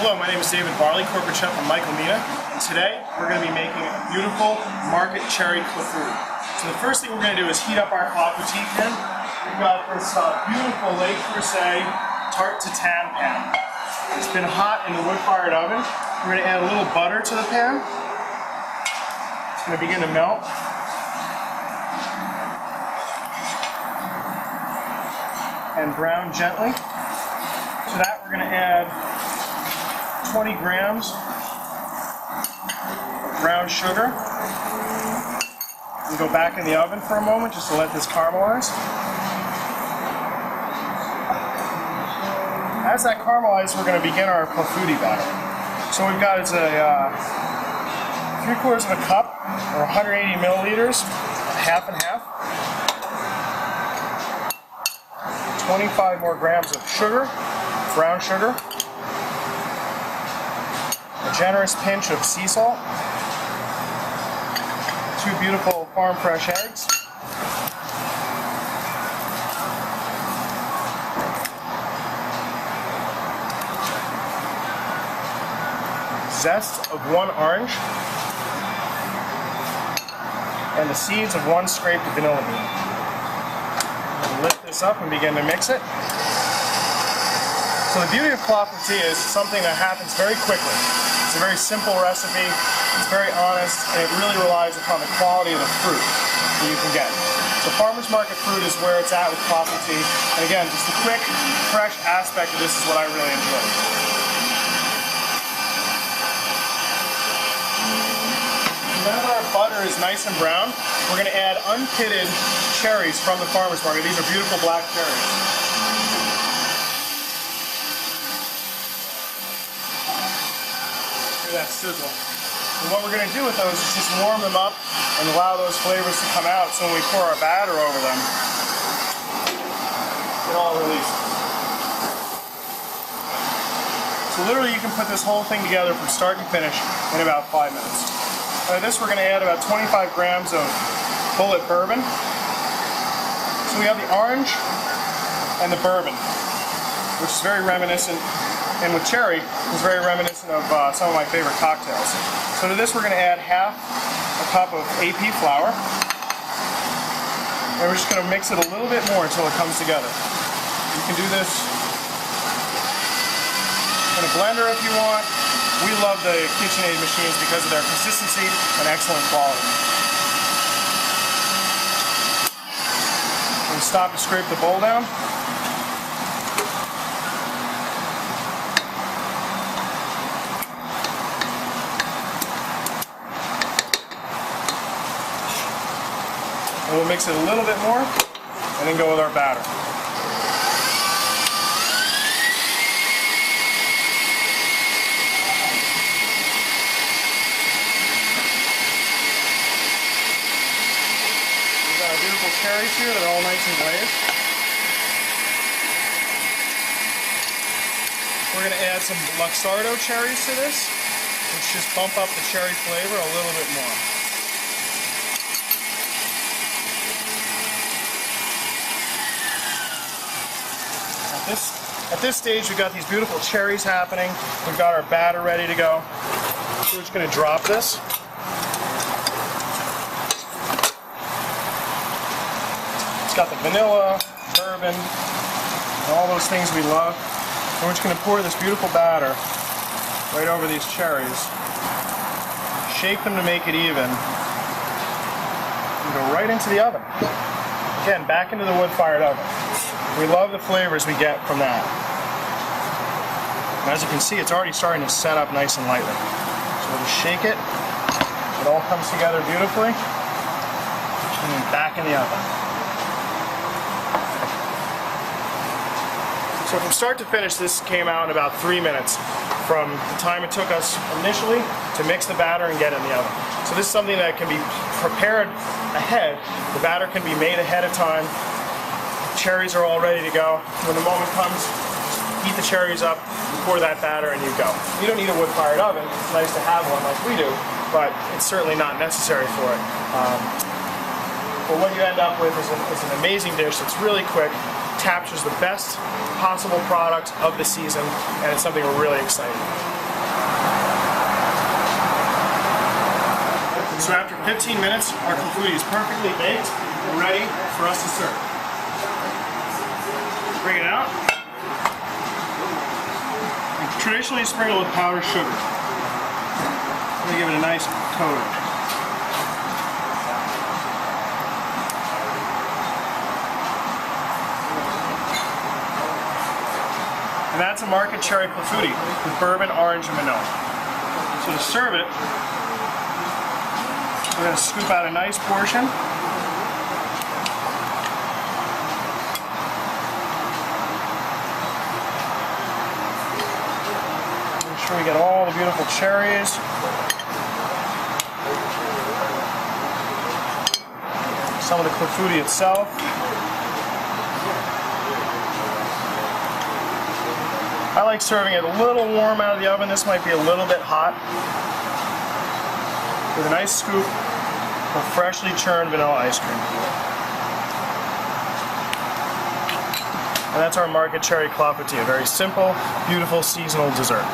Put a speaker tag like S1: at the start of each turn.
S1: Hello, my name is David Varley, corporate chef from Mina. Today, we're going to be making a beautiful market cherry clafoutis. So the first thing we're going to do is heat up our Clafoutis pan. We've got this beautiful Creuset Tarte Tatin pan. It's been hot in the wood-fired oven. We're going to add a little butter to the pan. It's going to begin to melt. And brown gently. To that, we're going to add 20 grams of brown sugar and go back in the oven for a moment just to let this caramelize. As that caramelizes, we're going to begin our clafoutis batter. So we've got it's a 3/4 of a cup or 180 milliliters, half and half. 25 more grams of sugar, brown sugar. A generous pinch of sea salt, 2 beautiful farm fresh eggs, zest of 1 orange, and the seeds of 1 scraped vanilla bean. We'll lift this up and begin to mix it. So the beauty of Clafoutis is something that happens very quickly. It's a very simple recipe, it's very honest, and it really relies upon the quality of the fruit that you can get. So farmer's market fruit is where it's at with Clafoutis. And again, just the quick, fresh aspect of this is what I really enjoy. Now that our butter is nice and brown, we're going to add unpitted cherries from the farmer's market. These are beautiful black cherries. That sizzle. And what we're going to do with those is just warm them up and allow those flavors to come out, so when we pour our batter over them, it all releases. So literally you can put this whole thing together from start to finish in about 5 minutes. To this we're going to add about 25 grams of bullet bourbon. So we have the orange and the bourbon, which is very reminiscent. And with cherry, it's very reminiscent of some of my favorite cocktails. So to this we're going to add half a cup of AP flour. And we're just going to mix it a little bit more until it comes together. You can do this in a blender if you want. We love the KitchenAid machines because of their consistency and excellent quality. And stop to scrape the bowl down. And we'll mix it a little bit more, and then go with our batter. We've got our beautiful cherries here that are all nice and glazed. We're going to add some Luxardo cherries to this, which just bump up the cherry flavor a little bit more. At this stage, we've got these beautiful cherries happening. We've got our batter ready to go. So we're just going to drop this. It's got the vanilla, bourbon, and all those things we love. And we're just going to pour this beautiful batter right over these cherries. Shake them to make it even. And go right into the oven. Again, back into the wood-fired oven. We love the flavors we get from that. And as you can see, it's already starting to set up nice and lightly. So we'll just shake it. It all comes together beautifully. And then back in the oven. So from start to finish, this came out in about 3 minutes from the time it took us initially to mix the batter and get it in the oven. So this is something that can be prepared ahead. The batter can be made ahead of time. Cherries are all ready to go. When the moment comes, heat the cherries up, pour that batter, and you go. You don't need a wood-fired oven. It's nice to have one like we do, but it's certainly not necessary for it. But what you end up with is an amazing dish that's really quick, captures the best possible product of the season, and it's something we're really excited about. So after 15 minutes, our clafoutis is perfectly baked and ready for us to serve. Bring it out. And traditionally sprinkle with powdered sugar. I'm going to give it a nice coat. And that's a market cherry clafoutis with bourbon, orange, and vanilla. So to serve it, we're going to scoop out a nice portion. Make sure we get all the beautiful cherries. Some of the clafoutis itself. I like serving it a little warm out of the oven. This might be a little bit hot. With a nice scoop of freshly churned vanilla ice cream. And that's our market cherry clafoutis, a very simple, beautiful seasonal dessert.